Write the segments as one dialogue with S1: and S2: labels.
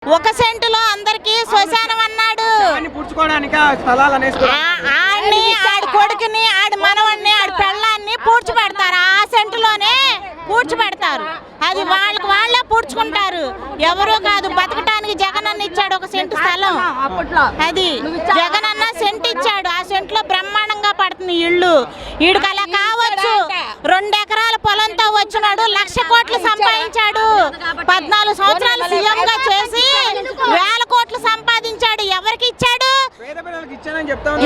S1: ఒక సెంటులో అందరికి శ్మశానం అన్నాడు. ఆడిని ఆడి కొడుకుని ఆడి మనవడిని ఆడి పెళ్ళాన్ని పూడ్చిపెడతారు. ఆ సెంటులోనే పూడ్చిపెడతారు. అది వాళ్ళే పూడ్చుకుంటారు. ఎవరో కాదు. బతకటానికి జగనన్న ఇచ్చాడు ఒక సెంటు స్థలం. అది జగనన్న సెంటు ఇచ్చాడు. ఆ సెంటులో బ్రహ్మాండంగా పడుతుంది ఇల్లు. ఈడికి అలా కావచ్చు. 2 ఎకరాల పొలంతో వచ్చినాడు. 1,00,000 కోట్లు సంపాదించాడు. 14 సంవత్సరాలు సీఎం గా చేసి 1,000 కోట్లు సంపాదించాడు. ఎవరికి ఇచ్చాడు?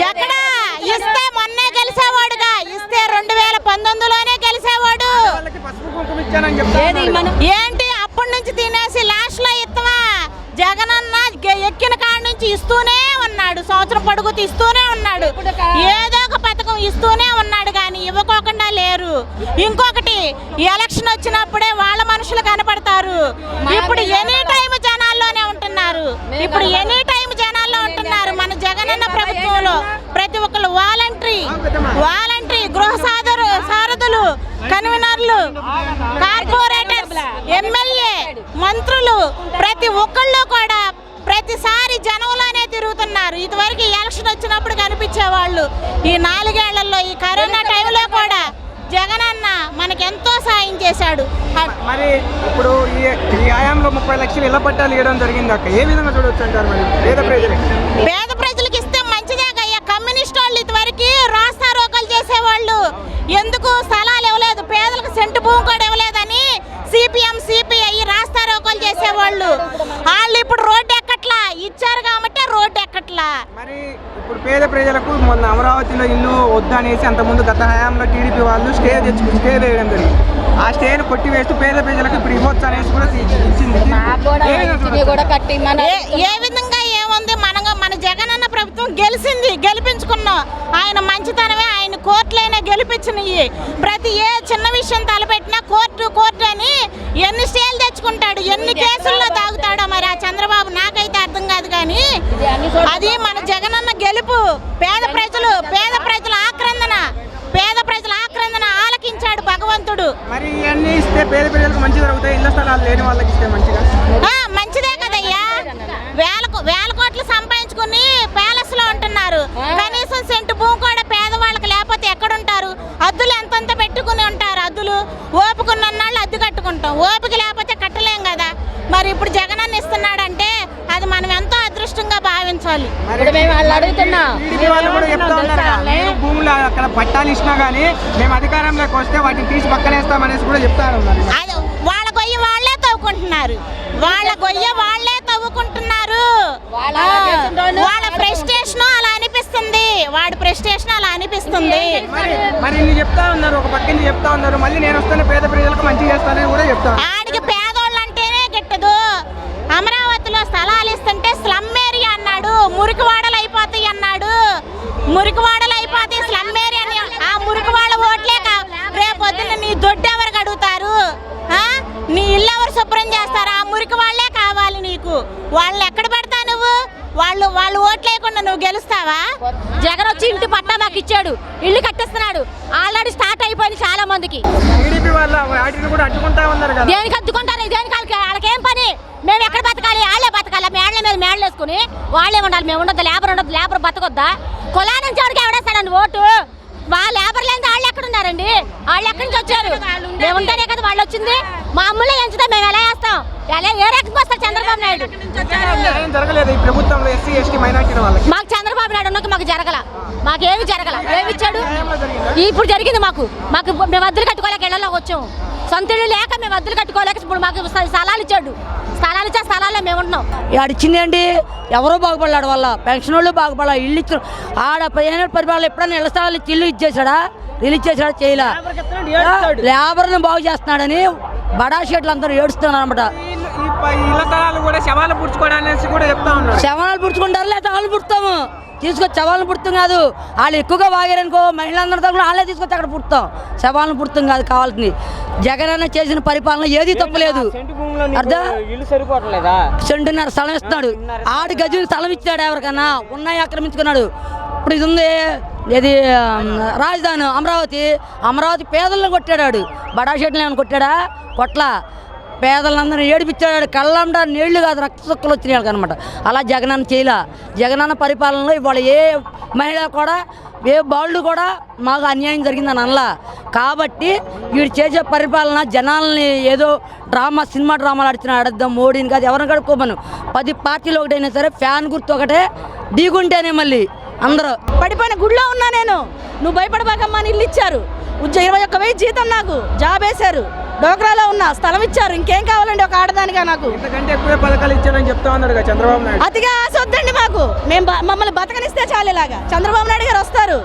S1: ఎక్కడ ఇస్తే మొన్నే గెలిచేవాడుగా. ఇస్తే 2019లోనే గెలిచేవాడు. ఏంటి అప్పటి నుంచి తినేసి లాస్ట్ లో ఇస్తావా? జగనన్న ఎక్కిన కాడ నుంచి ఇస్తూనే ఉన్నాడు. సంవత్సరం పొడుగు ఇస్తూనే ఉన్నాడు. ఏదో ఒక పథకం ఇస్తూనే ఉన్నాడు కానీ ఇవ్వకోకుండా లేరు. ఇంకొకటి ఎలక్షన్ వచ్చినప్పుడే వాళ్ళ మనుషులు కనపడతారు. ఇప్పుడు ఎనీ టైం జనాల్లోనే ఉంటున్నారు. మన జగనన్న ప్రభుత్వంలో ప్రతి ఒక్కరు వాలంటరీ గృహ సారథులు, కన్వీనర్లు, కార్పొరేటర్స్, ఎమ్మెల్యే, మంత్రులు ప్రతి ఒక్కళ్ళు కూడా ప్రతిసారి జనంలోనే తిరుగుతున్నారు. ఇదివరకు ఎలక్షన్ వచ్చినప్పుడు కనిపించేవాళ్ళు. ఈ 4 ఏళ్లలో ఈ కరోనా టైంలో కూడా జగనన్న మనకెంతో సాయం చేశాడు.
S2: మరి ఇప్పుడు ఈ ఆయాంలో 30 లక్షలు ఇళ్ల పట్టాలు ఇవ్వడం జరిగింది అక్క. ఏ విధంగా చూడొచ్చు అంటారు? మరి
S1: పేద ప్రజలకు ఇస్తే మంచిదే కయ్యా. కమ్యూనిస్ట్ వాళ్ళు ఇదివరకు రాస్తా రోకలు చేసేవాళ్ళు. ఎందుకు స్థలాలు ఇవ్వలేదు, పేదలకు సెంటు భూమి కూడా ఇవ్వలేదని సిపిఎం సిపిఐ రాస్తా రోకలు చేసేవాళ్ళు. వాళ్ళు ఇప్పుడు రోడ్డు ఎక్కట్లా. ఇచ్చారు కాబట్టి రోడ్డు ఎక్కట్లా.
S2: మరి ఇప్పుడు పేద ప్రజలకు మొన్న అమరావతిలో ఇల్లు వద్దనేసి అంతకుముందు గత హయాంలో టీడీపీ వాళ్ళు స్టే వేయడం జరిగింది. ఆ స్టేను కొట్టివేస్తూ పేద ప్రజలకు ఇప్పుడు ఇవ్వచ్చు అనేసి కూడా ఇచ్చింది.
S1: ఏ విధంగా ఏముంది? మన జగనన్న ప్రభుత్వం గెలిపించుకున్నాం. ఆయన మంచితనమే. ఆయన కోర్టులైనా గెలిపించినవి. ప్రతి ఏ చిన్న విషయం తలపెట్టినా కోర్టు అని ఎన్ని స్టేలు తెచ్చుకుంటాడు, ఎన్ని కేసుల్లో తాగుతాడో మరి ఆ చంద్రబాబు. నాకైతే అర్థం కాదు కానీ అది మన జగనన్న గెలుపు. పేద ప్రజల ఆక్రందన ఆలకించాడు భగవంతుడు.
S2: మరి ఇవన్నీ ఇస్తే పేద ప్రజలకు మంచి జరుగుతాయి. ఇళ్ల స్థలాలు లేని వాళ్ళకి ఇస్తే
S1: మంచిదే కదయ్యా. వేల కోట్లు సంపాదించుకుని ప్యాలెస్ లో ఉంటున్నారు. కనీసం సెంటు భూమి కూడా పేదవాళ్ళకి లేకపోతే ఎక్కడుంటారు? అద్దులు ఎంతంత పెట్టుకుని ఉంటారు. అద్దులు ఓపుకున్న వాళ్ళు అద్దె కట్టుకుంటాం. ఓపిక లేకపోతే కట్టలేం కదా. మరి ఇప్పుడు జగనన్న ఇస్తున్నాడంటే అది మనం ఎంతో అదృష్టంగా భావించాలి.
S2: భూములు అక్కడ పట్టాలు ఇచ్చినా గానీ మేము అధికారంలోకి వస్తే వాటిని తీసి పక్కనేస్తామనేసి కూడా చెప్తారు.
S1: వాళ్ళ గొయ్య వాళ్ళే తవ్వుకుంటున్నారు. వాళ్ళ ప్రెస్టేషన్ అలా అనిపిస్తుంది. వాడి ప్రెస్టేషన్ అలా అనిపిస్తుంది.
S2: మరి చెప్తా ఉన్నారు, ఒక పక్కన చెప్తా ఉన్నారు, మళ్ళీ నేను వస్తాను పేద ప్రజలకు మంచి చేస్తానని కూడా చెప్తాను.
S1: ఆడికి పేదోళ్ళు అంటేనే గిట్టదు. అమరావతిలో స్థలాలు ఇస్తుంటే స్లమ్ ఏరియా అన్నాడు. మురికివాడలు అయిపోతాయి అన్నాడు. Slum area. ఆ మురికివాడ ఓట్లే రేపొద్దున నీ దొడ్డు ఎవరికి అడుగుతారు? నీ ఇల్లు ఎవరు శుభ్రం చేస్తారు? ఆ మురికి వాళ్ళే కావాలి నీకు. వాళ్ళని ఎక్కడ పెడతా నువ్వు? వాళ్ళు ఓట్లు వేయకుండా నువ్వు గెలుస్తావా?
S3: జగన్ వచ్చి ఇంటి పట్టా మాకు ఇచ్చాడు. ఇల్లు కట్టిస్తున్నాడు. ఆల్రెడీ స్టార్ట్ అయిపోయింది చాలా మందికి. దేనికి అడ్డుకుంటారు? దేనికి వాళ్ళకేం పని? మేము ఎక్కడ బతకాలి? వాళ్ళే బతకాలి. మేడల మీద మేడలు వేసుకుని వాళ్ళే ఉండాలి. మేము ఉండదు. లేబర్ బతకొద్దా? కులా నుంచి ఎవరికి ఎవడేస్తాడండి ఓటు? వాళ్ళ లేబర్ లేని వాళ్ళు ఎక్కడ ఉన్నారండి? వాళ్ళు ఎక్కడి నుంచి వచ్చారు? మేము ఉంటేనే కదా వాళ్ళు వచ్చింది. మా అమ్ములే ఎంచుతా మేము ఎలా వేస్తాం? ఏ రకంగా వస్తారు చంద్రబాబు నాయుడు? మాకు చంద్రబాబు నాయుడు ఉన్నకి మాకు జరగల. మాకేమి జరగల. ఏమి ఇచ్చాడు? ఇప్పుడు జరిగింది మాకు. మేము అద్దెలు కట్టుకోలేక ఇళ్లలోకి వచ్చాము. సొంత ఇల్లు లేక మేము అద్దెలు కట్టుకోలేక ఇప్పుడు మాకు స్థలాలు ఇచ్చాడు. స్థలాల్లో మేము ఉంటున్నాం.
S4: ఆడిచ్చింది ఏంటి? ఎవరో బాగుపడలాడు. వాళ్ళ పెన్షన్ వాళ్ళు బాగుపడాలి. ఇల్లు ఇచ్చారు. ఆడ 15 పరిపాలన ఎప్పుడైనా ఇళ్ల స్థలాలు ఇచ్చి ఇల్లు ఇచ్చేసాడా? రిలీజ్ చేసాడా? చేయలే. లేబర్ని బాగు చేస్తున్నాడని బడా షెడ్లు అందరూ ఏడుస్తున్నారు అనమాట.
S2: శవాలు
S4: పుడుచుకుంటారు. లేదా వాళ్ళు పుడతాము తీసుకొచ్చి శవాలను పుడతాం కాదు. వాళ్ళు ఎక్కువగా వాగారనుకో మహిళలందరూ తరఫున వాళ్ళే తీసుకొచ్చి అక్కడ పుడతాం. శవాలను పుడతాం కాదు కావాల్సింది. జగన్ అన్న చేసిన పరిపాలన ఏది తప్పలేదు. సెంటున్నర స్థలం ఇస్తున్నాడు. ఆడి గజం స్థలం ఇచ్చాడు. ఎవరికన్నా ఉన్నాయి ఆక్రమించుకున్నాడు. ఇప్పుడు ఇది ఉంది ఇది రాజధాని అమరావతి పేదలను కొట్టాడు. బడా షెడ్లు ఏమైనా కొట్టాడా? కొట్లా. పేదలందరూ ఏడిపించాడు. కళ్ళండా నీళ్లు కాదు రక్త చుక్కలు వచ్చినాయి అనమాట. అలా జగనన్న చేయలే. జగనన్న పరిపాలనలో ఇవాళ ఏ మహిళ కూడా ఏ బాలుడు కూడా మాకు అన్యాయం జరిగిందని అనలా. కాబట్టి వీడు చేసే పరిపాలన జనాల్ని ఏదో సినిమా డ్రామాలు ఆడుద్దాం మోడీని కాదు ఎవరిని కడుక్కోమను. 10 పార్టీలు ఒకటైనా సరే ఫ్యాన్ గుర్తు ఒకటే ఢీకుంటేనే మళ్ళీ అందరూ
S5: పడిపోయిన గుడిలో ఉన్నా నేను. నువ్వు భయపడబాకమ్మా అని ఇల్లు ఇచ్చారు. 21,000 జీతం, నాకు జాబ్ వేశారు, డోక్రాలో ఉన్నా, స్థలం ఇచ్చారు. ఇంకేం కావాలండి ఒక ఆడదానిగా నాకు?
S2: ఇంతకంటే ఎక్కువ పథకాలు ఇచ్చారని చెప్తా ఉన్నారు కదా చంద్రబాబు నాయుడు.
S5: అతిగా ఆశ వద్దండి మాకు. మమ్మల్ని బతకనిస్తే చాలు. ఇలాగా చంద్రబాబు నాయుడు గారు వస్తారు,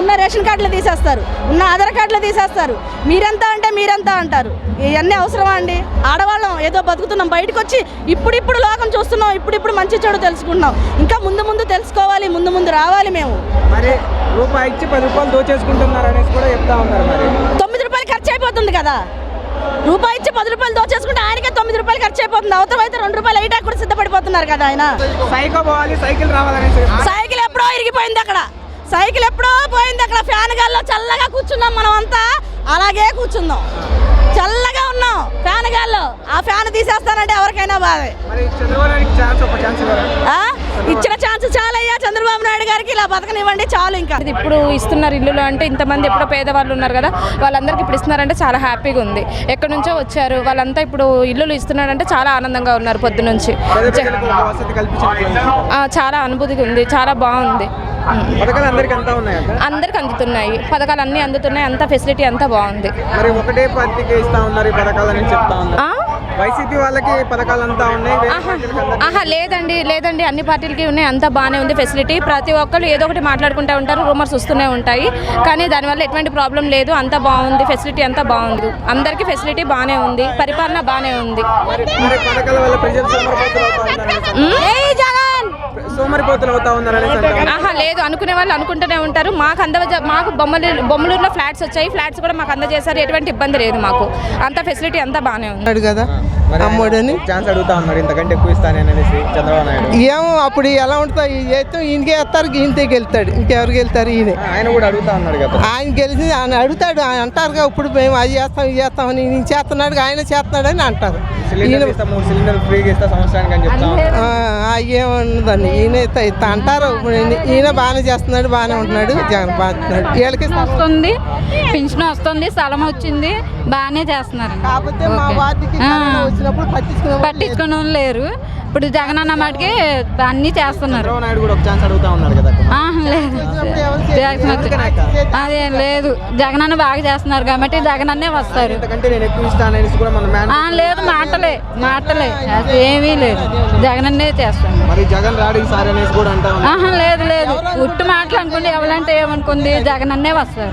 S5: ఉన్న రేషన్ కార్డులు తీసేస్తారు, ఉన్న ఆధార్ కార్డులు తీసేస్తారు. మీరెంత అంటే మీరెంత అంటారు. ఇవన్నీ అవసరమా అండి? ఆడవాళ్ళం ఏదో బతుకుతున్నాం, బయటకు వచ్చి ఇప్పుడు లోకం చూస్తున్నాం, ఇప్పుడు మంచి చెడు తెలుసుకుంటున్నాం. ఇంకా ముందు తెలుసుకోవాలి, ముందు రావాలి మేము.
S2: మరి రూపాయి ఇచ్చి 10 రూపాయలు దోచేసుకుంటున్నారు అనేసి కూడా చెప్తా ఉన్నారు. మరి
S5: 9 రూపాయలు ఖర్చు అయిపోతుంది కదా. రూపాయి ఇచ్చి 10 రూపాయలు దోచేసుకుంటే ఆయనకే 9 రూపాయలు ఖర్చు అయిపోతుంది. అవతల అయితే 2 రూపాయలు అయ్యాక కూడా సిద్ధపడిపోతున్నారు కదా ఆయన.
S2: సైకిల్ పోవాలి, సైకిల్ రావాలనేసి.
S5: సైకిల్ ఎప్పుడో ఇరిగిపోయింది అక్కడ. సైకిల్ ఎప్పుడో పోయింది అక్కడ. ఫ్యాన్ గాల్లో చల్లగా కూర్చున్నాం మనం అంతా, అలాగే కూర్చుందాం, చల్లగా ఉన్నాం ఫ్యాన్ గాల్లో. ఆ ఫ్యాన్ తీసేస్తానంటే ఎవరికైనా బాధే.
S2: మరి చంద్రబాబు నాయుడుకి ఛాన్స్ ఇవ్వరా?
S5: ఇచ్చిన ఛాన్స్ చాలయ్యా చంద్రబాబు నాయుడు గారికి. ఇలా బతకనివ్వండి చాలు. ఇంకా
S6: ఇప్పుడు ఇస్తున్నారు ఇల్లులు అంటే ఇంతమంది ఎప్పుడో పేదవాళ్ళు ఉన్నారు కదా, వాళ్ళందరికీ ఇప్పుడు ఇస్తున్నారంటే చాలా హ్యాపీగా ఉంది. ఎక్కడి నుంచో వచ్చారు వాళ్ళంతా ఇప్పుడు ఇల్లులు ఇస్తున్నారంటే చాలా ఆనందంగా ఉన్నారు పొద్దు నుంచి.
S2: వసతి కల్పించారు,
S6: చాలా అనుభూతిగా ఉంది, చాలా బాగుంది.
S2: పథకాలు అందరికి అంతా ఉన్నాయి,
S6: అందరికి అందుతున్నాయి, పథకాలు అన్నీ అందుతున్నాయి, అంత ఫెసిలిటీ అంతా బాగుంది.
S2: మరి ఒకటే పార్టీకి ఇస్తా ఉన్నారు ఈ పథకాలని చెప్తా ఉన్నారు. వైసీపీ వాళ్ళకి పథకాలు అంతా ఉన్నాయి.
S6: లేదండి అన్ని పార్టీలకి ఉన్నాయి, అంతా బాగానే ఉంది ఫెసిలిటీ. ప్రతి ఒక్కరు ఏదో ఒకటి మాట్లాడుకుంటూ ఉంటారు, రూమర్స్ వస్తూనే ఉంటాయి, కానీ దానివల్ల ఎటువంటి ప్రాబ్లం లేదు, అంతా బాగుంది, ఫెసిలిటీ అంతా బాగుంది. అందరికీ ఫెసిలిటీ బాగానే ఉంది, పరిపాలన బాగానే ఉంది.
S2: మరి పథకాల వల్ల ప్రజలు సోమరిపోతులు అవుతా ఉన్నారు.
S6: లేదు, అనుకునే వాళ్ళు అనుకుంటూనే ఉంటారు. మాకు బొమ్మలూరులో ఫ్లాట్స్ వచ్చాయి, ఫ్లాట్స్ కూడా మాకు అందజేశారు, ఎటువంటి ఇబ్బంది లేదు మాకు, అంత ఫెసిలిటీ అంతా బాగానే ఉంది
S7: కదా. అమ్మోడని
S2: ఛాన్స్ అడుగుతా ఉన్నారు, ఇంతకంటే ఎక్కువ ఇస్తాననేసి చంద్రబాబు నాయుడు.
S7: ఏమో అప్పుడు ఎలా ఉంటుంది, ఈయనకే వేస్తారు, ఈయనకి వెళ్తాడు, ఇంకెవరికి వెళ్తారు? ఈయన
S2: ఆయన కూడా అడుగుతా ఉన్నాడు కదా.
S7: ఆయన గెలిచి ఆయన అడుగుతాడు, ఆయన అంటారుగా ఇప్పుడు మేము అది చేస్తాం ఇది చేస్తామని. ఈయన చేస్తున్నాడు, ఆయన చేస్తున్నాడు అని అంటారు.
S2: 3 సిలిండర్ ఫ్రీగా ఇస్తా సంవత్సరానికి అని చెప్తా
S7: ఏముండదండి, ఈయన ఇస్తా అంటారు. ఈయన బాగానే చేస్తున్నాడు, బాగానే ఉంటున్నాడు, జగన్ బాగున్నాడు. వీళ్ళకి
S8: వస్తుంది, పింఛన్ వస్తుంది, స్థలం వచ్చింది, బాగానే చేస్తున్నారు.
S7: కాకపోతే మా వార్డుకి వచ్చినప్పుడు
S8: పట్టించుకునే వాళ్ళు లేరు. ఇప్పుడు జగన్ అన్న మాటకి అన్నీ చేస్తున్నారు.
S2: చంద్రబాబు నాయుడు కూడా ఒక ఛాన్స్ అడుగుతా ఉన్నాడు కదా.
S8: అదేం లేదు, జగన్ అన్న బాగా చేస్తున్నారు కాబట్టి జగన్ అన్నే వస్తారు.
S2: నేను ఎక్కువ ఇస్తాననేసి కూడా
S8: లేదు, మాటలే ఏమీ లేదు, జగన్ అన్నే చేస్తాను.
S2: మరి జగన్ రాడు ఈసారి అనేసి కూడా అంటా
S8: లేదు, ఉట్టు మాటలు అనుకుంటే ఎవరంటే ఏమనుకుంది, జగన్ అన్నే వస్తారు.